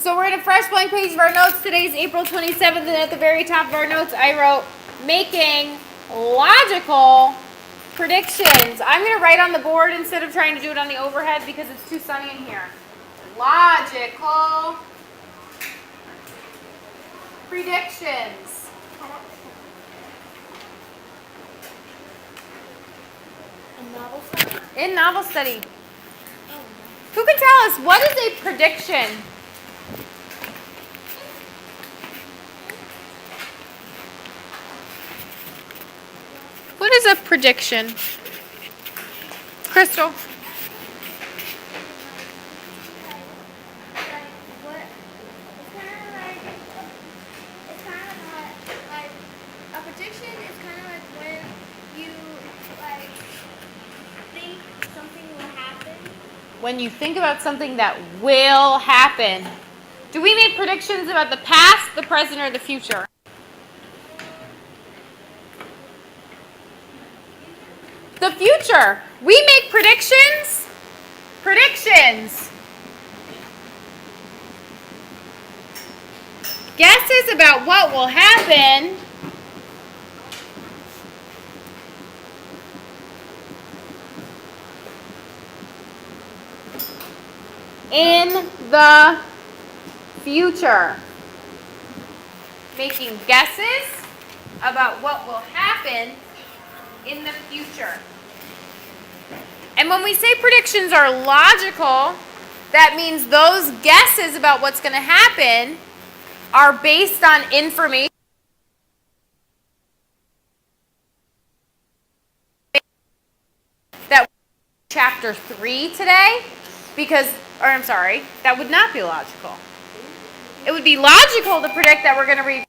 So we're in a fresh blank page of our notes. Today's April 27th, and at the very top of our notes, I wrote making logical predictions. I'm going to write on the board instead of trying to do it on the overhead because it's too sunny in here. Logical predictions. In novel study. Who can tell us what is a prediction? What is a prediction? Crystal. When you think about something that will happen. Do we make predictions about the past, the present, or the future? The future. We make predictions. Predictions. Guesses about what will happen. In the future. Making guesses about what will happen in the future. And when we say predictions are logical, that means those guesses about what's going to happen are based on information that chapter 3 today, that would not be logical. It would be logical to predict that we're going to read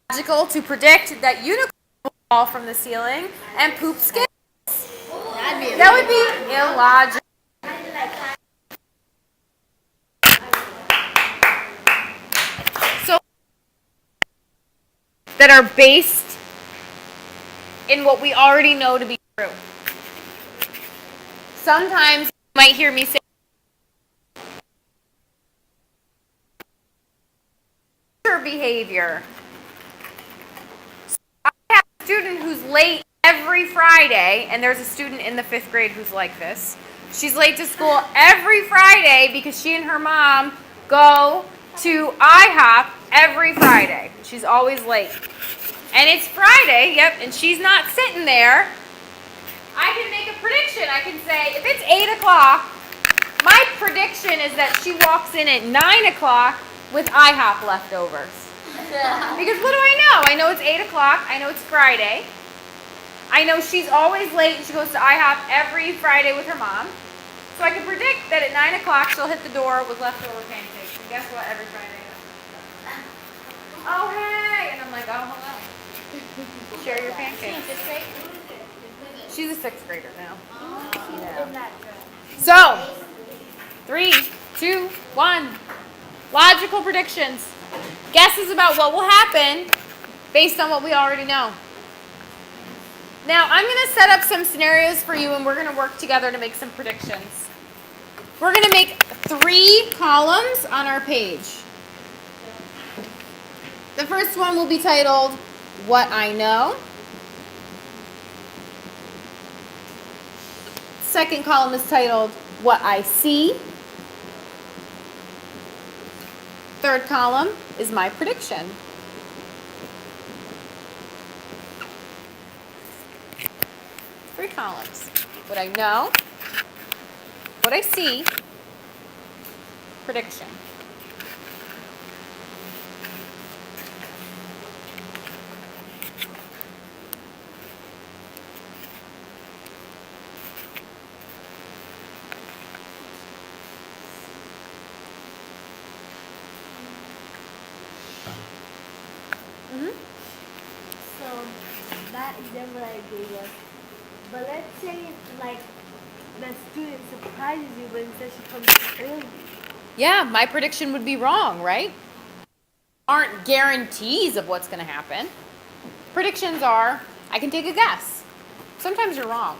logical to predict that unicorns will fall from the ceiling and poop skittles. That would be illogical. So that are based in what we already know to be true. Sometimes you might hear me say behavior. So I have a student who's late every Friday, and there's a student in the 5th grade who's like this. She's late to school every Friday because she and her mom go to IHOP every Friday. She's always late. And it's Friday, yep, and she's not sitting there. I can make a prediction. I can say, if it's 8 o'clock, my prediction is that she walks in at 9 o'clock with IHOP leftovers. Because what do I know? I know it's 8 o'clock. I know it's Friday. I know she's always late and she goes to IHOP every Friday with her mom. So I can predict that at 9 o'clock she'll hit the door with leftover pancakes. And guess what? Every Friday. Oh, hey! And I'm like, oh, hello. Share your pancakes. She's a 6th grader now. Yeah. So, 3, 2, 1. Logical predictions. Guesses about what will happen based on what we already know. Now, I'm going to set up some scenarios for you, and we're going to work together to make some predictions. We're going to make 3 columns on our page. The first one will be titled, What I Know. Second column is titled, What I See. Third column is my prediction. Three columns. What I know, what I see, prediction. That example I gave us. But let's say like the student surprises you, but instead she comes early. Yeah, my prediction would be wrong, right? Aren't guarantees of what's going to happen. Predictions are, I can take a guess. Sometimes you're wrong.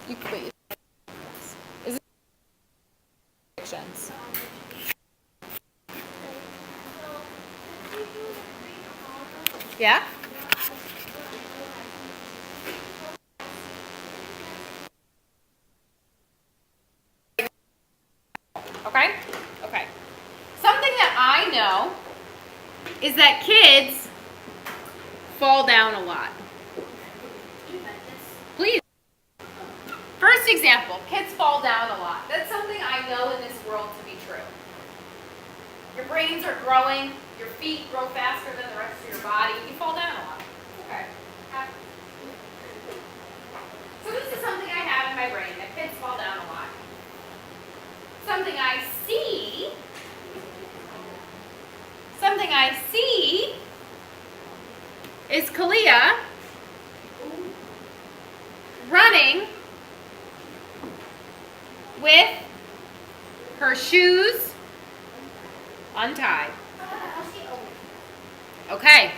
You can put your is it predictions? Yeah? Okay? Okay. Something that I know is that kids fall down a lot. Please. First example, kids fall down a lot. That's something I know in this world to be true. Your brains are growing, your feet grow faster than the rest of your body, you fall down a lot. Okay. So this is something I have in my brain, that kids fall down a lot. Something I see is Kalia running with her shoes untied. Okay,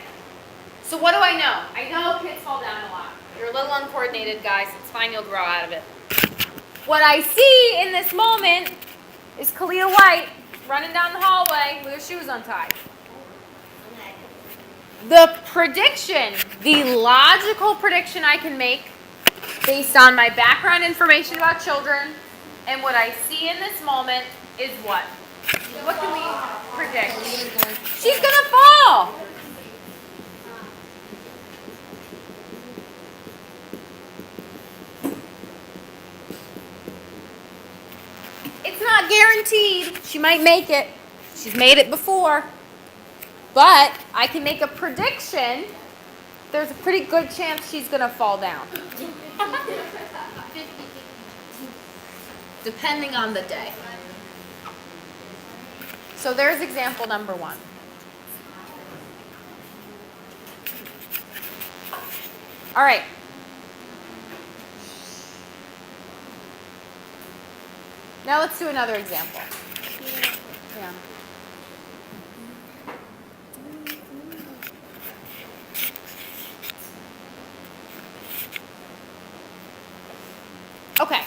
so what do I know? I know kids fall down a lot. You're a little uncoordinated, guys. It's fine, you'll grow out of it. What I see in this moment is Kalia White running down the hallway with her shoes untied. The prediction, the logical prediction I can make based on my background information about children and what I see in this moment is what? What can we predict? She's gonna fall. It's not guaranteed. She might make it. She's made it before. But I can make a prediction. There's a pretty good chance she's going to fall down. Depending on the day. So there's example number 1. All right. Now let's do another example. Yeah. Okay.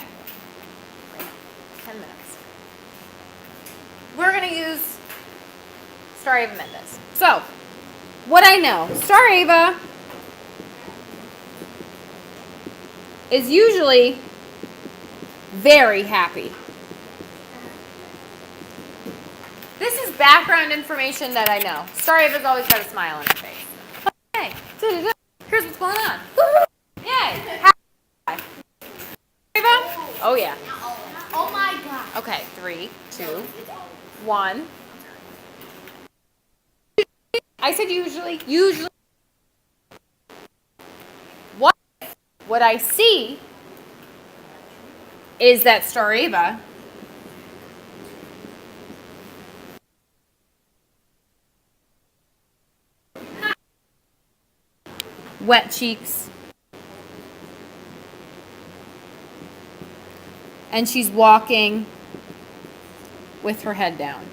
10 minutes. We're going to use Star Ava Mendes. So, what I know, Star Ava is usually very happy. This is background information that I know. Star Ava's always got a smile on her face. Okay, here's what's going on. Yay! Happy. Ava? Oh yeah. Oh my god. Okay, 3, 2, 1. I said usually. Usually. What I see is that Star Ava wet cheeks, and she's walking with her head down.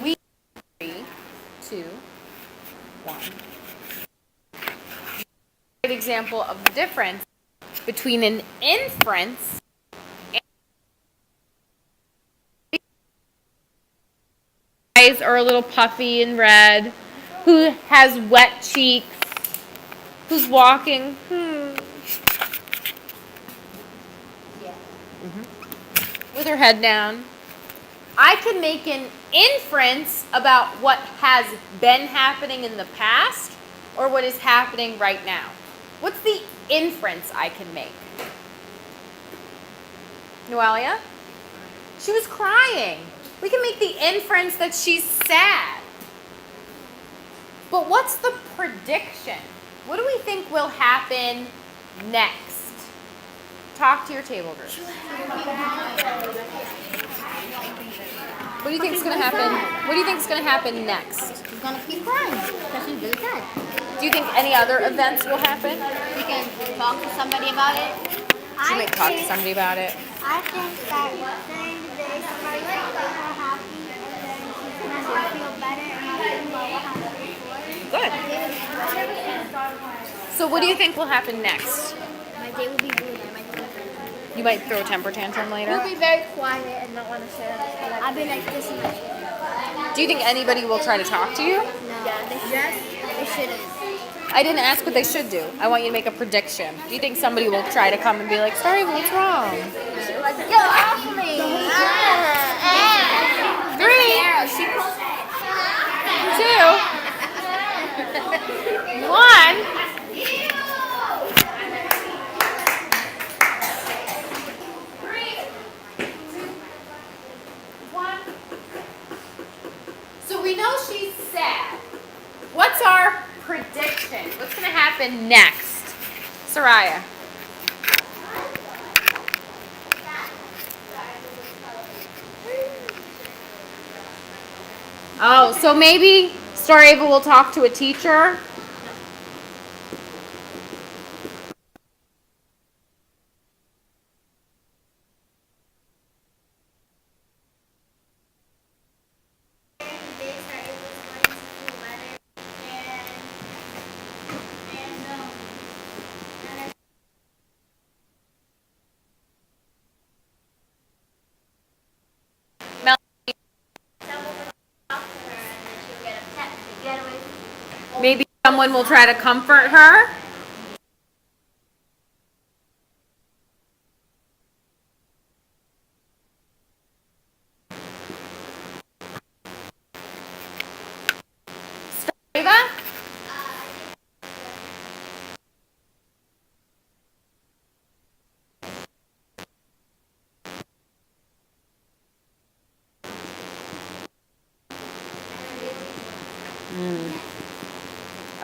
We 3, 2, 1. Great example of the difference between an inference and eyes are a little puffy and red, who has wet cheeks, who's walking with her head down. I can make an inference about what has been happening in the past or what is happening right now. What's the inference I can make? Noelia? She was crying. We can make the inference that she's sad. But what's the prediction? What do we think will happen next? Talk to your table group. What do you think is going to happen? What do you think is going to happen next? She's gonna keep crying because she's really sad. Do you think any other events will happen? You can talk to somebody about it. She might talk to somebody about it. I think that during the day somebody's gonna make her happy and then she's gonna feel better and not think about what happened before. Good. So what do you think will happen next? My day will be ruined. I might throw a tantrum. You might throw a temper tantrum later. We'll be very quiet and not want to share. I'll be like this and like. Do you think anybody will try to talk to you? No. Yeah, they should. They shouldn't. I didn't ask what they should do. I want you to make a prediction. Do you think somebody will try to come and be like, sorry, what's wrong? Like, get off me! 3, 2, 1. So we know she's sad. What's our prediction? What's going to happen next? Soraya. Oh, so maybe Star Ava will talk to a teacher. Maybe someone will try to comfort her. Ava?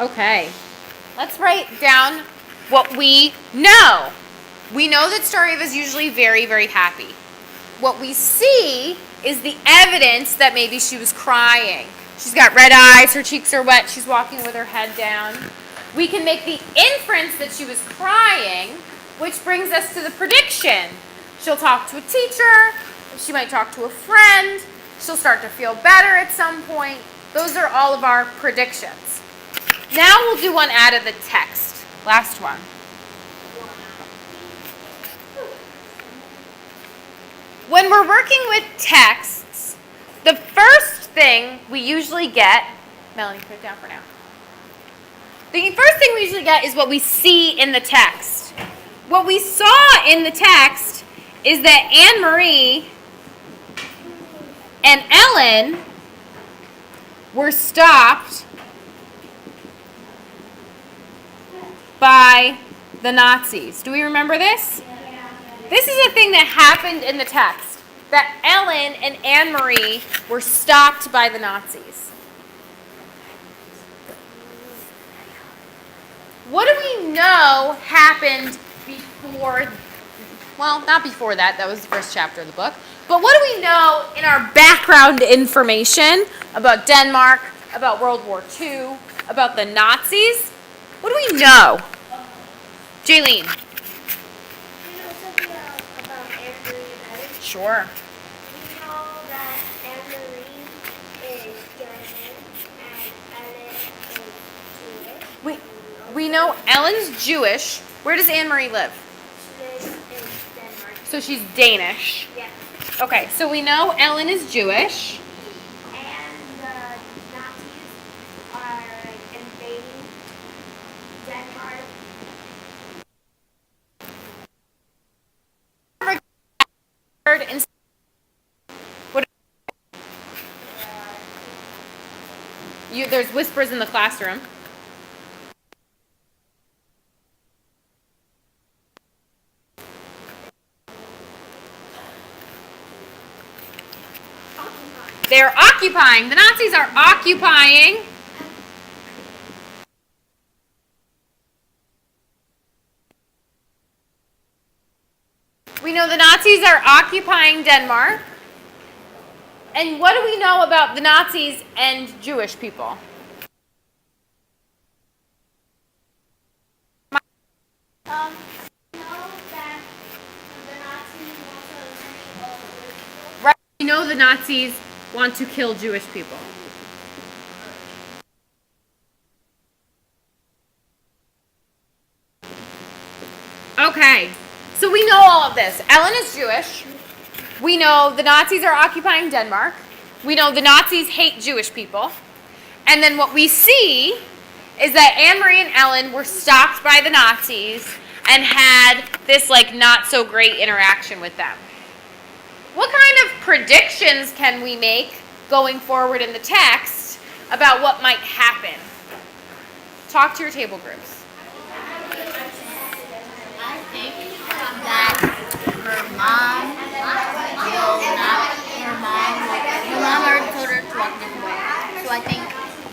Okay. Let's write down what we know. We know that Star Ava is usually very, very happy. What we see is the evidence that maybe she was crying. She's got red eyes, her cheeks are wet, she's walking with her head down. We can make the inference that she was crying, which brings us to the prediction. She'll talk to a teacher, she might talk to a friend, she'll start to feel better at some point. Those are all of our predictions. Now we'll do one out of the text. Last one. When we're working with texts, the first thing we usually get, Melanie, put it down for now. The first thing we usually get is what we see in the text. What we saw in the text is that Anne-Marie and Ellen were stopped by the Nazis. Do we remember this? This is a thing that happened in the text, that Ellen and Anne-Marie were stopped by the Nazis. What do we know happened before, well, not before that, that was the first chapter of the book, but what do we know in our background information about Denmark, about World War II, about the Nazis? What do we know? Jaylene. You know something about Anne-Marie and Ellen? Sure. We know that Anne-Marie is German and Ellen is Jewish. We know Ellen's Jewish. Where does Anne-Marie live? She lives in Denmark. So she's Danish. Yeah. Okay, so we know Ellen is Jewish. And the Nazis are like invading Denmark. What? There's whispers in the classroom. They're occupying. The Nazis are occupying. We know the Nazis are occupying Denmark. And what do we know about the Nazis and Jewish people? Know that the Nazis Right. We know the Nazis want to kill Jewish people. Okay, so we know all of this. Ellen is Jewish. We know the Nazis are occupying Denmark. We know the Nazis hate Jewish people. And then what we see is that Anne-Marie and Ellen were stopped by the Nazis and had this like not so great interaction with them. What kind of predictions can we make going forward in the text about what might happen? Talk to your table groups. I think that her mom already told her to walk this way. So I think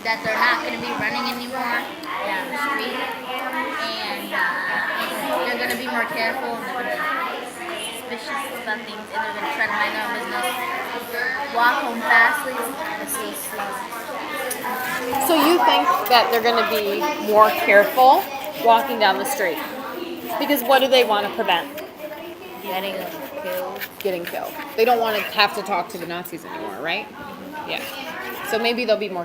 that they're not going to be running anymore down the street. And they're going to be more careful and they're going to be suspicious about things and they're going to try to mind their own business. Walk home fastly and stay slow. So you think that they're going to be more careful walking down the street? Because what do they want to prevent? Getting killed. Getting killed. They don't want to have to talk to the Nazis anymore, right? Yeah. So maybe they'll be more